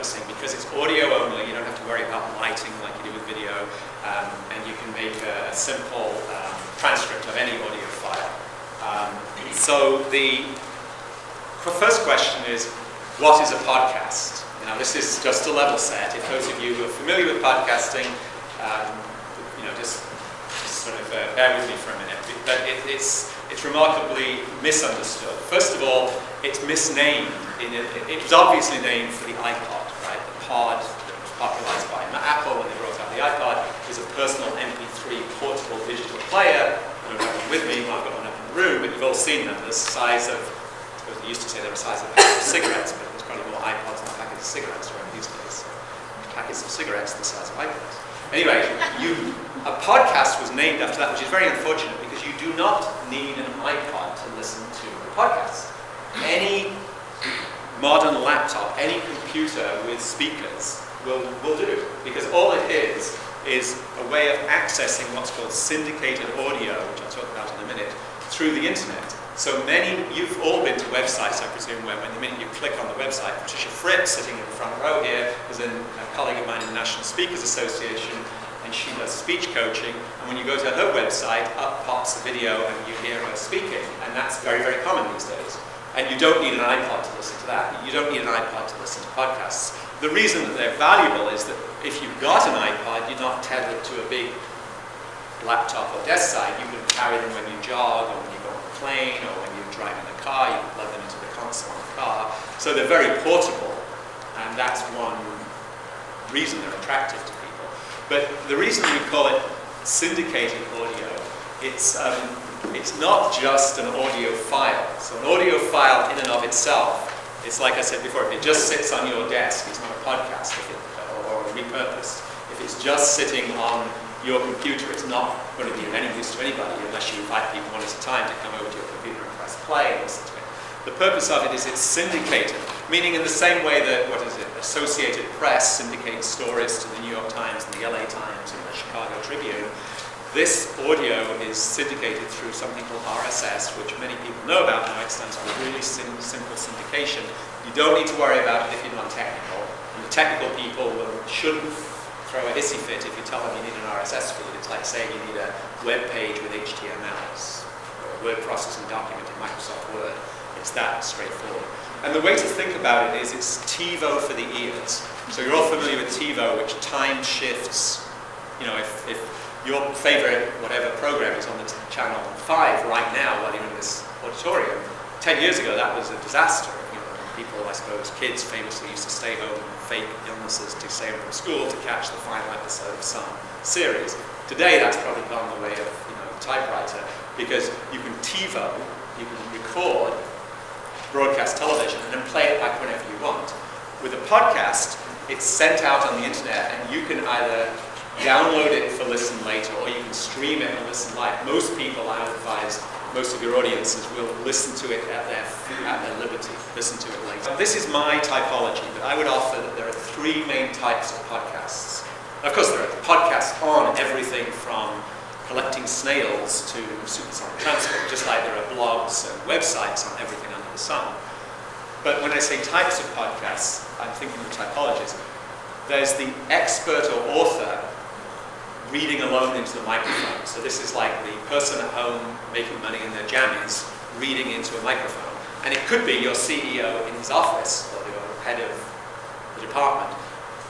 repurposing, because it's audio only, you don't have to worry about lighting like you do with video, and you can make a simple transcript of any audio file. So the first question is, what is a podcast? Now, this is just a level set. If those of you who are familiar with podcasting, just sort of bear with me for a minute. But it's remarkably misunderstood. First of all, it's misnamed. It was obviously named for the iPod, right? The pod that was popularized by Apple when they brought out the iPod is a personal MP3 portable digital player. I don't have one with me, I've got one up in the room, but you've all seen them. The size of, I suppose they used to say they were the size of a packet of cigarettes, but there's probably more iPods than packets of cigarettes around these days. Packets of cigarettes the size of iPods. Anyway, a podcast was named after that, which is very unfortunate because you do not need an iPod to listen to a podcast. Any modern laptop, any computer with speakers will do, because all it is a way of accessing what's called syndicated audio, which I'll talk about in a minute, through the internet. So you've all been to websites, I presume, where when the minute you click on the website, Patricia Fritz, sitting in the front row here, is a colleague of mine in the National Speakers Association, and she does speech coaching, and when you go to her website, up pops a video and you hear her speaking, and that's very, very common these days. And you don't need an iPod to listen to that. You don't need an iPod to listen to podcasts. The reason that they're valuable is that if you've got an iPod, you're not tethered to a big laptop or desk side. You can carry them when you jog, or when you go on a plane, or when you're driving a car. You can plug them into the console of the car. So they're very portable, and that's one reason they're attractive to people. But the reason we call it syndicated audio, it's not just an audio file. So an audio file in and of itself, it's like I said before, if it just sits on your desk, it's not a podcast or repurposed. If it's just sitting on your computer, it's not going to be of any use to anybody unless you invite people one at a time to come over to your computer and press play and listen to it. The purpose of it is it's syndicated, meaning in the same way that, Associated Press syndicates stories to the New York Times and the LA Times and the Chicago Tribune. This audio is syndicated through something called RSS, which many people know about now. It stands for really simple syndication. You don't need to worry about it if you're not technical. And the technical people shouldn't throw a hissy fit if you tell them you need an RSS feed. It's like saying you need a web page with HTMLs or a word processing document in Microsoft Word. It's that straightforward. And the way to think about it is it's TiVo for the ears. So you're all familiar with TiVo, which time shifts. If your favorite whatever program is on the channel 5 right now while you're in this auditorium, 10 years ago that was a disaster. People, I suppose, kids famously used to stay home and fake illnesses to stay home from school to catch the final episode of some series. Today that's probably gone the way of typewriter, because you can TiVo, you can record broadcast television and then play it back whenever you want. With a podcast, it's sent out on the internet and you can either download it for listen later or you can stream it and listen live. Most people, I would advise, most of your audiences will listen to it at their liberty, listen to it later. This is my typology, but I would offer that there are 3 main types of podcasts. Of course, there are podcasts on everything from collecting snails to supersonic transport, just like there are blogs and websites on everything under the sun. But when I say types of podcasts, I'm thinking of typologies. There's the expert or author reading alone into the microphone. So this is like the person at home making money in their jammies reading into a microphone. And it could be your CEO in his office or the head of the department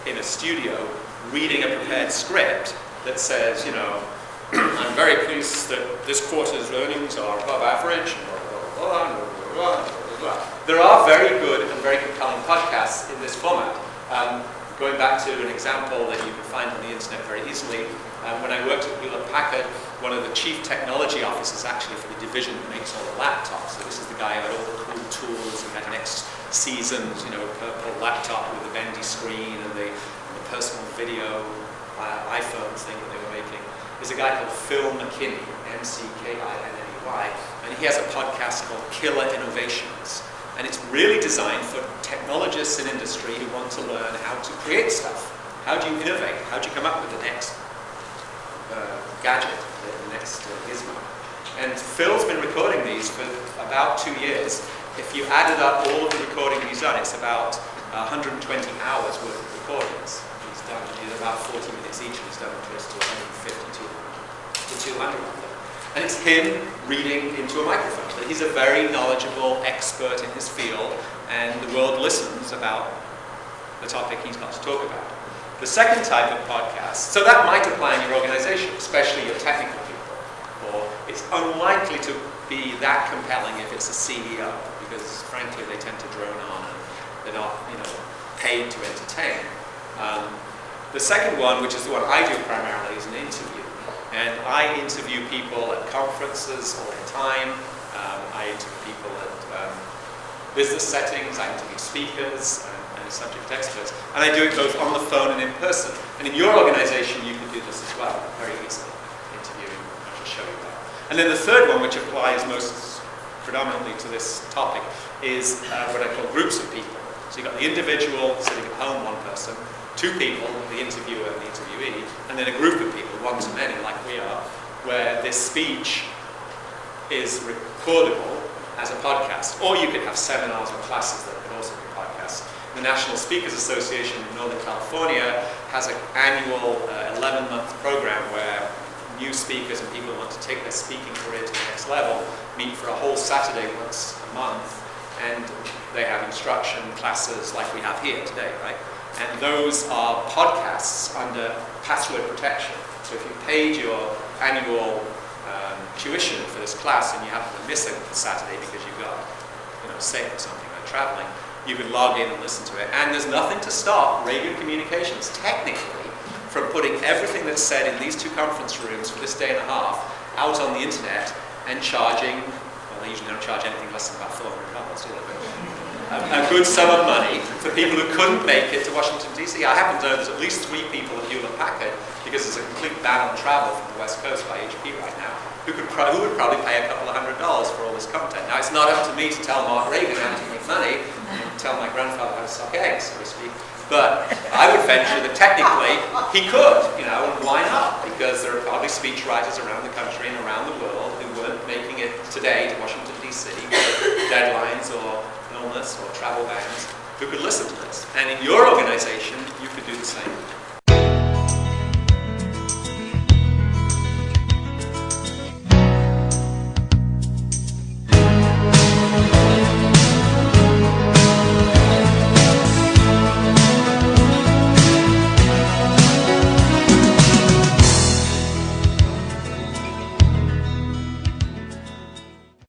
in a studio reading a prepared script that says, I'm very pleased that this quarter's earnings are above average. Blah, blah, blah, blah, blah. There are very good and very compelling podcasts in this format. Going back to an example that you can find on the internet very easily, when I worked at Hewlett-Packard, one of the chief technology officers actually for the division that makes all the laptops. So this is the guy who had all the cool tools and had next season's, purple laptop with the bendy screen and the personal video iPhone thing that they were making. There's a guy called Phil McKinney, McKinney, and he has a podcast called Killer Innovations. And it's really designed for technologists in industry who want to learn how to create stuff. How do you innovate? How do you come up with the next gadget, the next gizmo? And Phil's been recording these for about 2 years. If you added up all of the recording he's done, it's about 120 hours worth of recordings. He's done about 40 minutes each, and he's done close to 150 to 200 of them. And it's him reading into a microphone. So he's a very knowledgeable expert in his field, and the world listens about the topic he's got to talk about. The second type of podcast, so that might apply in your organization, especially your technical people, or it's unlikely to be that compelling if it's a CEO, because frankly they tend to drone on and they're not, paid to entertain. The second one, which is the one I do primarily, is an interview. And I interview people at conferences all the time. I interview people at business settings. I interview speakers and subject experts. And I do it both on the phone and in person. And in your organization, you can do this as well, very easily, interviewing. I will show you that. And then the third one, which applies most predominantly to this topic, is what I call groups of people. So you've got the individual sitting at home, one person, two people, the interviewer and the interviewee, and then a group of people, one to many, like we are, where this speech is recordable as a podcast. Or you could have seminars or classes that could also be podcasts. The National Speakers Association in Northern California has an annual 11-month program where new speakers and people who want to take their speaking career to the next level meet for a whole Saturday once a month, and they have instruction classes like we have here today, right? And those are podcasts under password protection. So if you paid your annual tuition for this class and you happen to miss it Saturday because you've got, sick or something, or traveling, you can log in and listen to it. And there's nothing to stop Ragan Communications, technically, from putting everything that's said in these two conference rooms for this day and a half out on the internet and charging, well, they usually don't charge anything less than about $400, do they? A good sum of money for people who couldn't make it to Washington, D.C. I happen to know there's at least 3 people at Hewlett-Packard, because there's a complete ban on travel from the West Coast by HP right now, who would probably pay a couple of $100 for all this content. Now, it's not up to me to tell Mark Ragan how to make money, and tell my grandfather how to suck eggs, so to speak, but I would venture that technically he could, and why not? Because there are probably speechwriters around the country and around the world who weren't making it today to Washington, D.C. with deadlines or illness or travel bans, who could listen to this. And in your organization, you could do the same.